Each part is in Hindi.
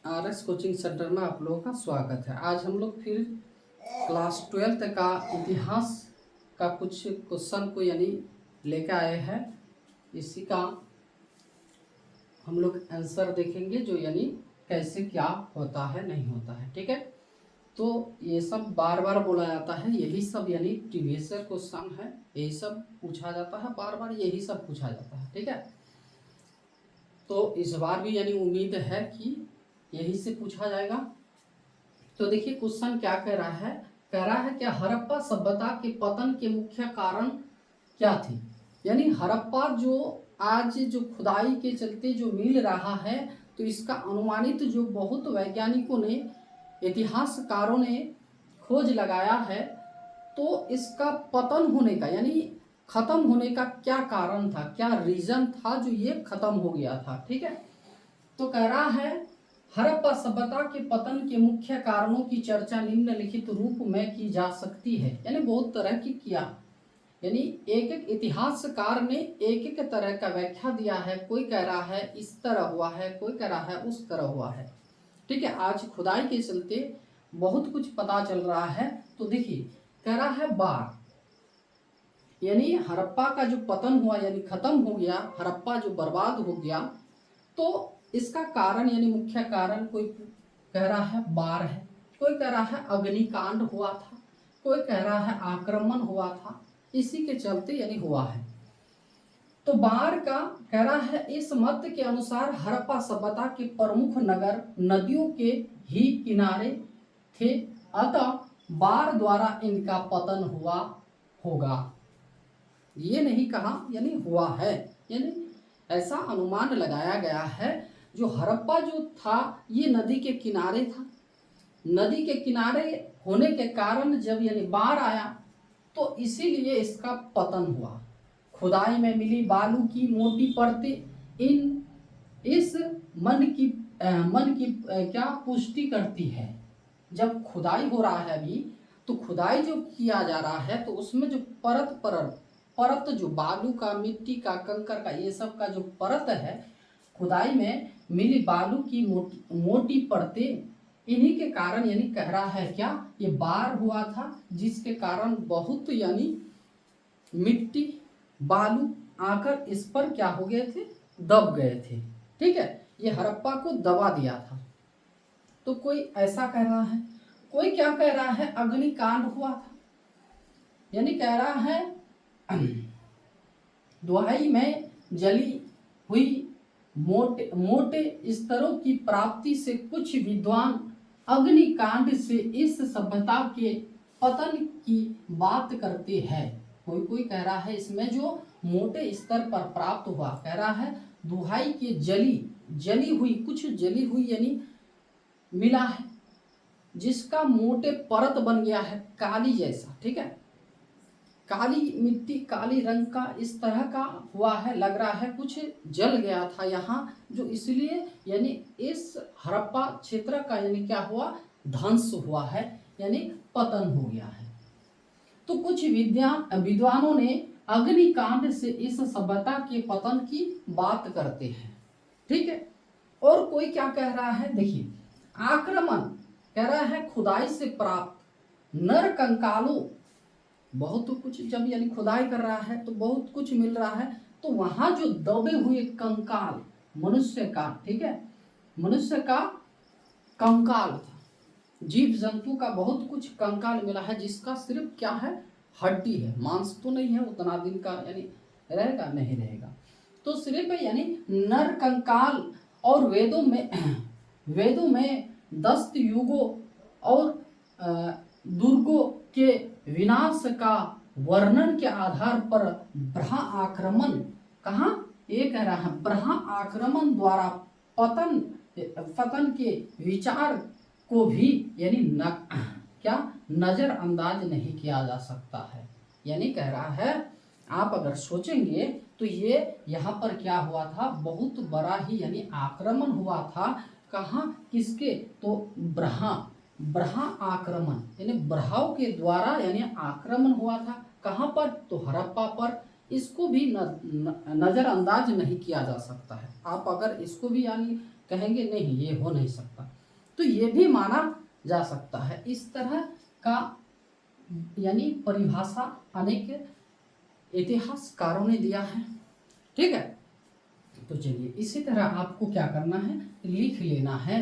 RS कोचिंग सेंटर में आप लोगों का स्वागत है। आज हम लोग फिर क्लास 12th का इतिहास का कुछ क्वेश्चन को यानी लेकर आए हैं। इसी का हम लोग आंसर देखेंगे, जो यानी कैसे क्या होता है नहीं होता है। ठीक है, तो ये सब बार बार बोला जाता है, यही सब यानी प्रीवियस क्वेश्चन है, यही सब पूछा जाता है, बार बार यही सब पूछा जाता है। ठीक है, तो इस बार भी यानी उम्मीद है कि यही से पूछा जाएगा। तो देखिए क्वेश्चन क्या कह रहा है, कि हड़प्पा सभ्यता के पतन के मुख्य कारण क्या थी। यानी हड़प्पा जो आज जो खुदाई के चलते जो मिल रहा है, तो इसका अनुमानित जो बहुत वैज्ञानिकों ने, इतिहासकारों ने खोज लगाया है, तो इसका पतन होने का यानी खत्म होने का क्या कारण था, क्या रीजन था जो ये खत्म हो गया था। ठीक है, तो कह रहा है हड़प्पा सभ्यता के पतन के मुख्य कारणों की चर्चा निम्नलिखित रूप में की जा सकती है। यानी बहुत तरह की किया, यानी एक एक इतिहासकार ने एक एक तरह का व्याख्या दिया है। कोई कह रहा है इस तरह हुआ है, कोई कह रहा है उस तरह हुआ है। ठीक है, आज खुदाई के चलते बहुत कुछ पता चल रहा है। तो देखिए कह रहा है बाढ़, यानी हड़प्पा का जो पतन हुआ यानी खत्म हो गया, हड़प्पा जो बर्बाद हो गया, तो इसका कारण यानी मुख्य कारण कोई कह रहा है बाढ़ है, कोई कह रहा है अग्निकांड हुआ था, कोई कह रहा है आक्रमण हुआ था, इसी के चलते यानी हुआ है। तो बाढ़ का कह रहा है इस मत के अनुसार हड़प्पा सभ्यता के प्रमुख नगर नदियों के ही किनारे थे, अतः बाढ़ द्वारा इनका पतन हुआ होगा। ये नहीं कहा यानी हुआ है, यानी ऐसा अनुमान लगाया गया है। जो हड़प्पा जो था ये नदी के किनारे था, नदी के किनारे होने के कारण जब यानी बाढ़ आया तो इसीलिए इसका पतन हुआ। खुदाई में मिली बालू की मोटी परतें इस मन की क्या पुष्टि करती है। जब खुदाई हो रहा है अभी, तो खुदाई जो किया जा रहा है, तो उसमें जो परत जो बालू का, मिट्टी का, कंकर का, ये सब का जो परत है, खुदाई में मिली बालू की मोटी परतें, इन्हीं के कारण यानी कह रहा है क्या ये बाढ़ हुआ था, जिसके कारण बहुत यानी मिट्टी बालू आकर इस पर क्या हो गए थे, दब गए थे। ठीक है, ये हड़प्पा को दबा दिया था। तो कोई ऐसा कह रहा है, कोई क्या कह रहा है अग्निकांड हुआ था, यानी कह रहा है दुहाई में जली हुई मोटे स्तरों की प्राप्ति से कुछ विद्वान अग्निकांड से इस सभ्यता के पतन की बात करते हैं। कोई कह रहा है इसमें जो मोटे स्तर पर प्राप्त हुआ, कह रहा है दुहाई के जली हुई यानी मिला है, जिसका मोटे परत बन गया है काली जैसा। ठीक है, काली मिट्टी, काली रंग का इस तरह का हुआ है, लग रहा है कुछ जल गया था यहाँ, जो इसलिए यानी इस हड़प्पा क्षेत्र का यानी क्या हुआ, ध्वंस हुआ है, यानी पतन हो गया है। तो कुछ विद्वानों ने अग्निकांड से इस सभ्यता के पतन की बात करते हैं। ठीक है, और कोई क्या कह रहा है, देखिए आक्रमण कह रहा है खुदाई से प्राप्त नर कंकालों, बहुत कुछ जब यानी खुदाई कर रहा है तो बहुत कुछ मिल रहा है, तो वहां जो दबे हुए कंकाल मनुष्य का, ठीक है, मनुष्य का कंकाल था, जीव जंतु का बहुत कुछ कंकाल मिला है, जिसका सिर्फ क्या है, हड्डी है, मांस तो नहीं है, उतना दिन का यानी रहेगा नहीं रहेगा, तो सिर्फ यानी नर कंकाल। और वेदों में 10 युगों और दुर्गों के विनाश का वर्णन के आधार पर ब्रह्म आक्रमण, कहाँ ये कह रहा है ब्रह्म आक्रमण द्वारा पतन के विचार को भी यानी क्या नजरअंदाज नहीं किया जा सकता है। यानी कह रहा है आप अगर सोचेंगे तो ये यहाँ पर क्या हुआ था, बहुत बड़ा ही यानी आक्रमण हुआ था। कहाँ, किसके, तो ब्रह्म आक्रमण यानी ब्रह्माओं के द्वारा यानी आक्रमण हुआ था। कहाँ पर, तो हड़प्पा पर। इसको भी नजरअंदाज नहीं किया जा सकता है। आप अगर इसको भी यानी कहेंगे नहीं ये हो नहीं सकता, तो ये भी माना जा सकता है। इस तरह का यानी परिभाषा अनेक इतिहासकारों ने दिया है। ठीक है, तो चलिए इसी तरह आपको क्या करना है, लिख लेना है।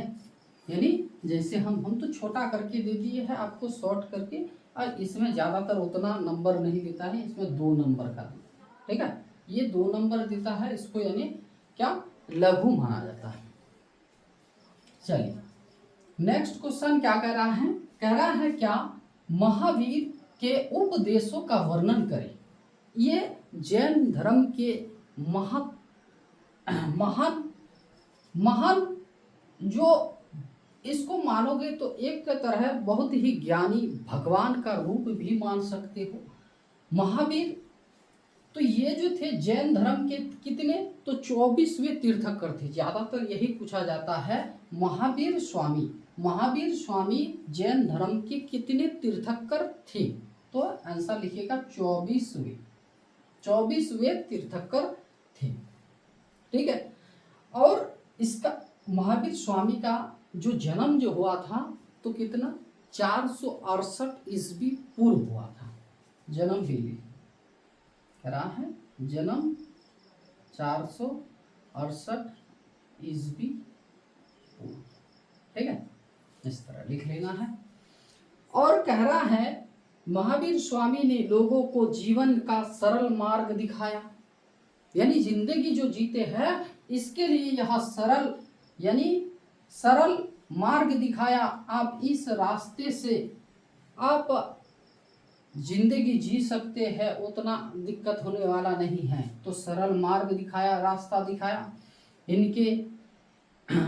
यानी जैसे हम तो छोटा करके दे दिए है आपको शॉर्ट करके, और इसमें ज़्यादातर उतना नंबर नहीं देता है, इसमें 2 नंबर का। ठीक है, ये 2 नंबर देता है, इसको यानी क्या लघु माना जाता है। चलिए नेक्स्ट क्वेश्चन क्या कह रहा है, कह रहा है क्या महावीर के उपदेशों का वर्णन करें। ये जैन धर्म के महान महान जो इसको मानोगे तो एक तरह बहुत ही ज्ञानी भगवान का रूप भी मान सकते हो महावीर। तो ये जो थे जैन धर्म के कितने, तो 24वें तीर्थंकर थे। ज्यादातर यही पूछा जाता है, महावीर स्वामी जैन धर्म के कितने तीर्थंकर थे, तो आंसर लिखिएगा 24वें तीर्थंकर थे। ठीक है, और इसका महावीर स्वामी का जो जन्म जो हुआ था तो कितना 468 ईस्वी पूर्व हुआ था। जन्म दिल्ली कह रहा है, जन्म 468 ईस्वी पूर्व। ठीक है, इस तरह लिख लेना है। और कह रहा है महावीर स्वामी ने लोगों को जीवन का सरल मार्ग दिखाया, यानी जिंदगी जो जीते हैं इसके लिए यह सरल यानी सरल मार्ग दिखाया। आप इस रास्ते से आप जिंदगी जी सकते हैं, उतना दिक्कत होने वाला नहीं है। तो सरल मार्ग दिखाया, रास्ता दिखाया।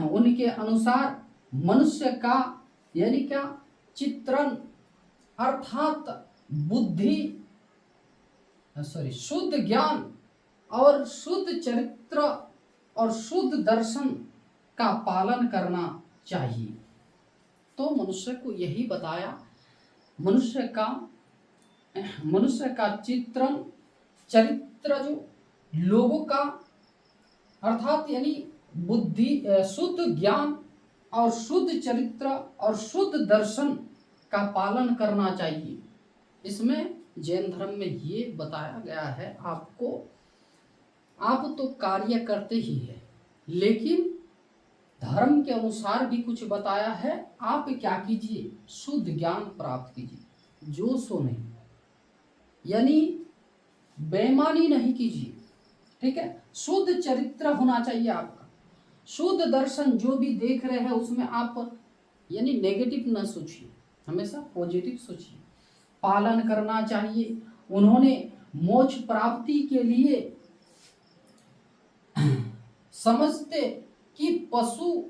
उनके अनुसार मनुष्य का यानी क्या चित्रण अर्थात शुद्ध ज्ञान और शुद्ध चरित्र और शुद्ध दर्शन का पालन करना चाहिए। तो मनुष्य को यही बताया, मनुष्य का चित्रण चरित्र जो लोगों का अर्थात यानी बुद्धि शुद्ध ज्ञान और शुद्ध चरित्र और शुद्ध दर्शन का पालन करना चाहिए। इसमें जैन धर्म में ये बताया गया है आपको, आप तो कार्य करते ही है लेकिन धर्म के अनुसार भी कुछ बताया है। आप क्या कीजिए, शुद्ध ज्ञान प्राप्त कीजिए, जो सो नहीं, यानी बेईमानी नहीं कीजिए। ठीक है, शुद्ध चरित्र होना चाहिए आपका, शुद्ध दर्शन जो भी देख रहे हैं उसमें आप यानी नेगेटिव ना सोचिए, हमेशा पॉजिटिव सोचिए। पालन करना चाहिए। उन्होंने मोक्ष प्राप्ति के लिए समझते कि पशु,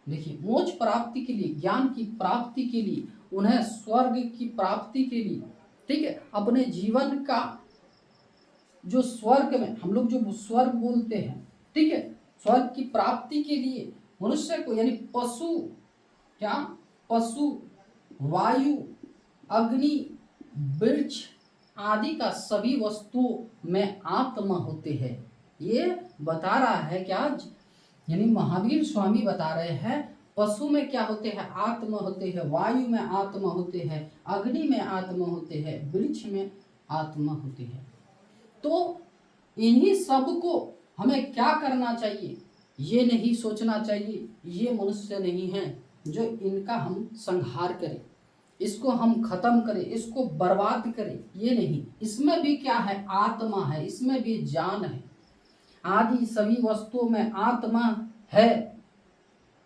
देखिए मोक्ष प्राप्ति के लिए, ज्ञान की प्राप्ति के लिए, उन्हें स्वर्ग की प्राप्ति के लिए, ठीक है, अपने जीवन का जो स्वर्ग में हम लोग जो स्वर्ग बोलते हैं, ठीक है, स्वर्ग की प्राप्ति के लिए मनुष्य को यानी पशु वायु अग्नि वृक्ष आदि का सभी वस्तुओं में आत्मा होते हैं। ये बता रहा है क्या, यानी महावीर स्वामी बता रहे हैं पशु में क्या होते हैं, आत्मा होते हैं, वायु में आत्मा होते हैं, अग्नि में आत्मा होते हैं, वृक्ष में आत्मा होती है। तो इन्हीं सब को हमें क्या करना चाहिए, ये नहीं सोचना चाहिए ये मनुष्य नहीं है जो इनका हम संहार करें, इसको हम खत्म करें, इसको बर्बाद करें, ये नहीं। इसमें भी क्या है, आत्मा है, इसमें भी जान है, आदि सभी वस्तुओं में आत्मा है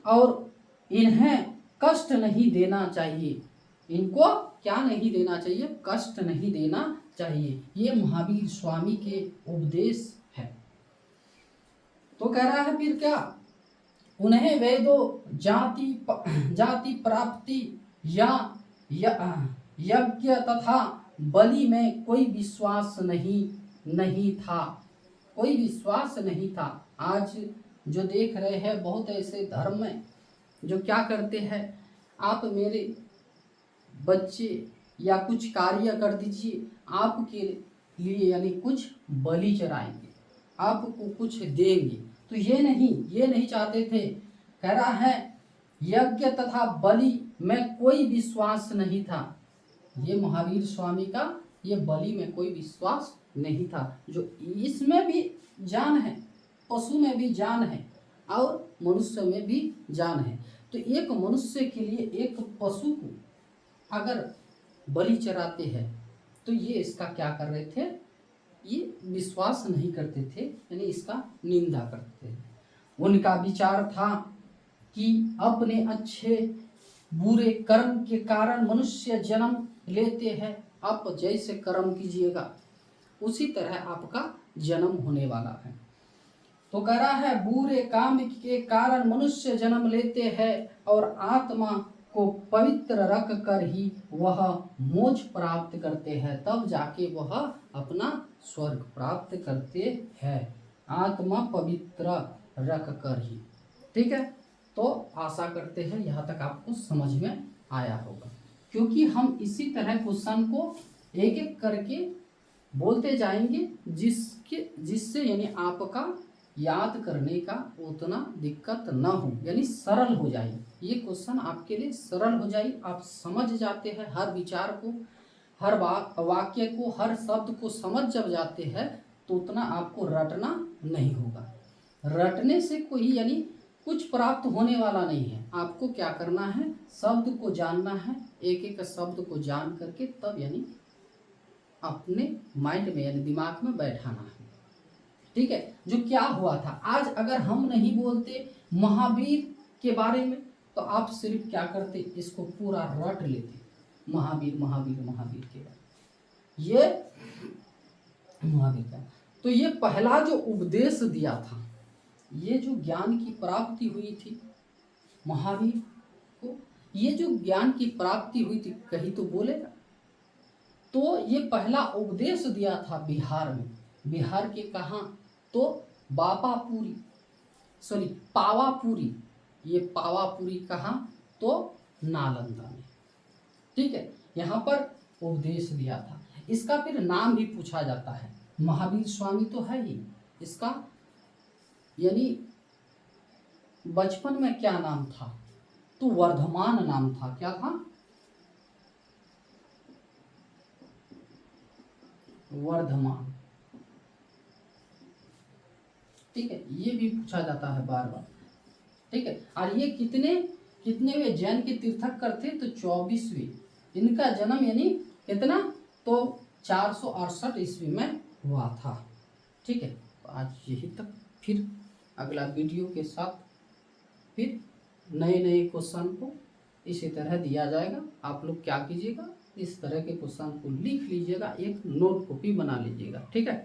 और इन्हें कष्ट नहीं देना चाहिए। इनको क्या नहीं देना चाहिए, कष्ट नहीं देना चाहिए। ये महावीर स्वामी के उपदेश है। तो कह रहा है फिर क्या, उन्हें वेदों जाति प्राप्ति या यज्ञ तथा बलि में कोई विश्वास नहीं था, कोई विश्वास नहीं था। आज जो देख रहे हैं बहुत ऐसे धर्म में जो क्या करते हैं, आप मेरे बच्चे या कुछ कार्य कर दीजिए, आपके लिए यानी कुछ बलि चढ़ाएंगे, आपको कुछ देंगे। तो ये नहीं चाहते थे। कह रहा है यज्ञ तथा बलि में कोई विश्वास नहीं था। ये महावीर स्वामी का ये बलि में कोई विश्वास नहीं था। जो इसमें भी जान है, पशु में भी जान है और मनुष्य में भी जान है। तो एक मनुष्य के लिए एक पशु को अगर बलि चढ़ाते हैं तो ये इसका क्या कर रहे थे, ये विश्वास नहीं करते थे, यानी इसका निंदा करते थे। उनका विचार था कि अपने अच्छे बुरे कर्म के कारण मनुष्य जन्म लेते हैं। आप जैसे कर्म कीजिएगा उसी तरह आपका जन्म होने वाला है। तो कह रहा है बुरे काम के कारण मनुष्य जन्म लेते हैं और आत्मा को पवित्र रख कर ही वह मोक्ष प्राप्त करते हैं, तब जाके वह अपना स्वर्ग प्राप्त करते हैं, आत्मा पवित्र रख कर ही। ठीक है, तो आशा करते हैं यहाँ तक आपको समझ में आया होगा, क्योंकि हम इसी तरह क्वेश्चन को एक एक करके बोलते जाएंगे जिससे यानी आपका याद करने का उतना दिक्कत ना हो, यानी सरल हो जाए। ये क्वेश्चन आपके लिए सरल हो जाए, आप समझ जाते हैं हर विचार को, हर वाक्य को, हर शब्द को समझ जब जाते हैं तो उतना आपको रटना नहीं होगा। रटने से कोई यानी कुछ प्राप्त होने वाला नहीं है। आपको क्या करना है, शब्द को जानना है, एक एक शब्द को जान करके तब यानी अपने माइंड में यानी दिमाग में बैठाना है। ठीक है, जो क्या हुआ था, आज अगर हम नहीं बोलते महावीर के बारे में तो आप सिर्फ क्या करते, इसको पूरा रट लेते, महावीर महावीर महावीर के बारे। ये महावीर का तो ये पहला जो उपदेश दिया था, ये जो ज्ञान की प्राप्ति हुई थी महावीर को, ये जो ज्ञान की प्राप्ति हुई थी, कहीं तो बोलेगा, तो ये पहला उपदेश दिया था बिहार में। बिहार के कहाँ, तो पावापुरी। ये पावापुरी कहाँ, तो नालंदा में। ठीक है, यहाँ पर उपदेश दिया था। इसका फिर नाम भी पूछा जाता है, महावीर स्वामी तो है ही, इसका यानी बचपन में क्या नाम था, तो वर्धमान नाम था। क्या था, वर्धमान। ठीक है, ये भी पूछा जाता है बार बार। ठीक है, और ये कितने जैन के तीर्थंकर थे, तो 24वें। इनका जन्म यानी कितना, तो 468 ईस्वी में हुआ था। ठीक है, तो आज यही तक, फिर अगला वीडियो के साथ फिर नए क्वेश्चन को इसी तरह दिया जाएगा। आप लोग क्या कीजिएगा, इस तरह के क्वेश्चन को लिख लीजिएगा, एक नोट कॉपी बना लीजिएगा। ठीक है।